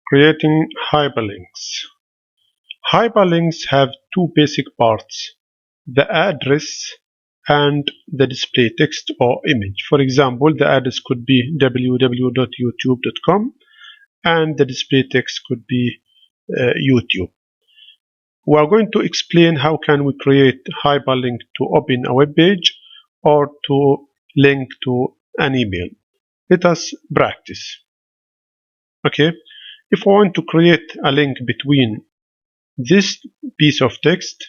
Creating hyperlinks. Hyperlinks have two basic parts: the address and the display text or image. For example, the address could be www.youtube.com and the display text could be YouTube. We are going to explain how can we create hyperlink to open a web page or to link to an email. Let us practice. Okay, if I want to create a link between this piece of text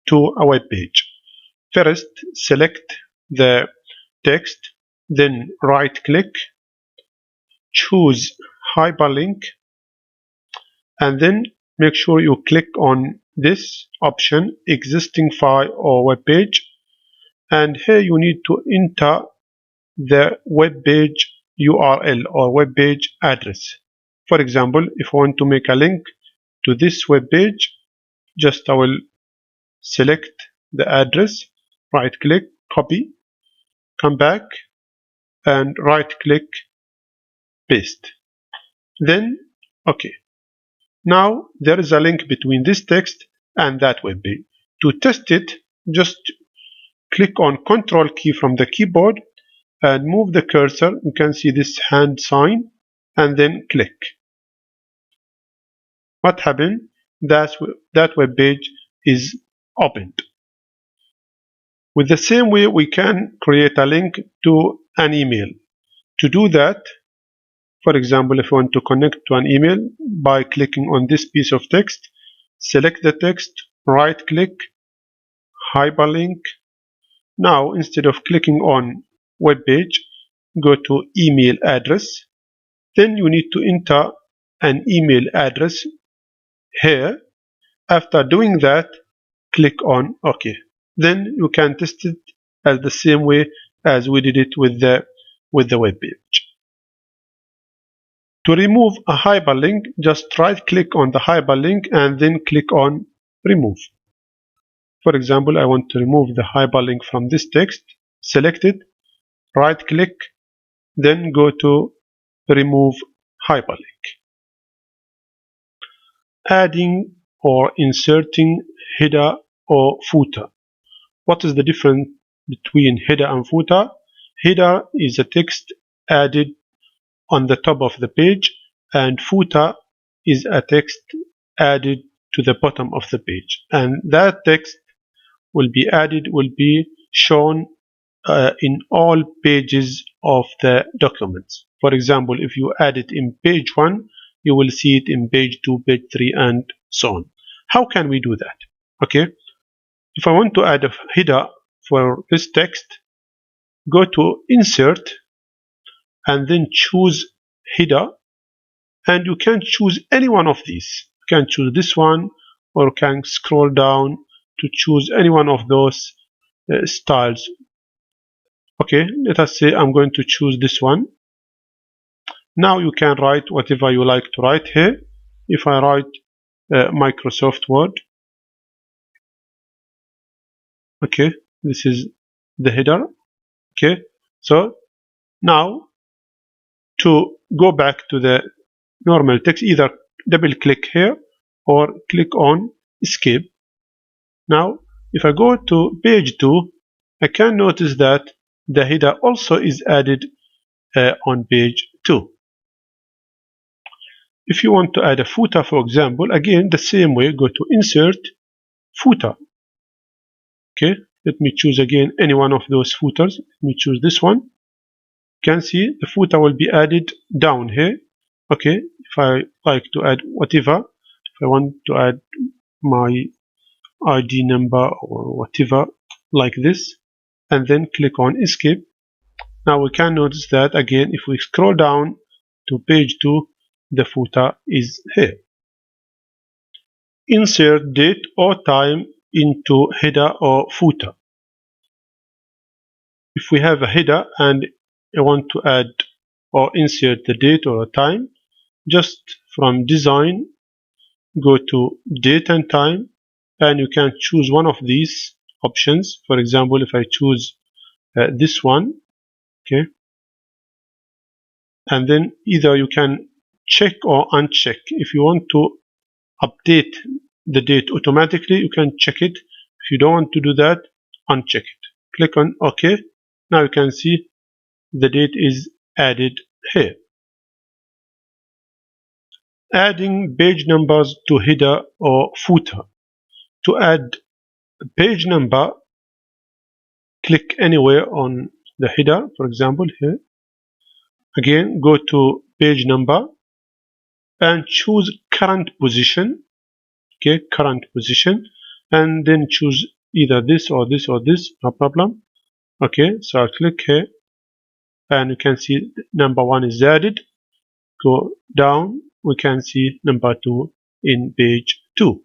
to a web page, first select the text, then right click, choose hyperlink, and then make sure you click on this option, existing file or web page, and here you need to enter the web page URL or web page address. For example, if I want to make a link to this web page, just I will select the address, right click, copy, come back and right click, paste. Then okay, now there is a link between this text and that web page. To test it, just click on Ctrl key from the keyboard and move the cursor. You can see this hand sign and then click. What happened? That web page is opened. With the same way, we can create a link to an email. To do that, for example, if you want to connect to an email, by clicking on this piece of text, select the text, right click, hyperlink. Now, instead of clicking on web page, go to email address. Then you need to enter an email address here. After doing that, click on OK. Then you can test it as the same way as we did it with the web page. To remove a hyperlink, just right click on the hyperlink and then click on remove. For example, I want to remove the hyperlink from this text. Select it, right click, then go to remove hyperlink. Adding or inserting header or footer. What is the difference between header and footer? Header is a text added on the top of the page, and footer is a text added to the bottom of the page, and that text will be shown in all pages of the documents. For example, if you add it in page 1, you will see it in page 2, page 3, and so on. How can we do that? Okay, if I want to add a header for this text, go to insert and then choose header, and you can choose any one of these. You can choose this one, or can scroll down to choose any one of those styles. Okay, let us say I'm going to choose this one. Now you can write whatever you like to write here. If I write Microsoft Word, okay, this is the header. Okay, so now to go back to the normal text, either double click here or click on escape. Now if I go to page 2, I can notice that the header also is added on page 2. If you want to add a footer, for example, again the same way, go to insert, footer. Okay, let me choose again any one of those footers. Let me choose this one. You can see the footer will be added down here. Okay, if I like to add whatever, if I want to add my ID number or whatever like this, and then click on escape. Now we can notice that again, if we scroll down to page 2, the footer is here. Insert date or time into header or footer. If we have a header and I want to add or insert the date or a time, just from design, go to date and time, and you can choose one of these options. For example, if I choose this one, okay, and then either you can check or uncheck. If you want to update the date automatically, you can check it. If you don't want to do that, uncheck it. Click on OK. Now you can see the date is added here. Adding page numbers to header or footer. To add a page number, click anywhere on the header, for example here. Again, go to page number and choose current position. Okay, current position, and then choose either this or this or this, no problem. Okay, so I'll click here and you can see number 1 is added. Go down, we can see number 2 in page 2.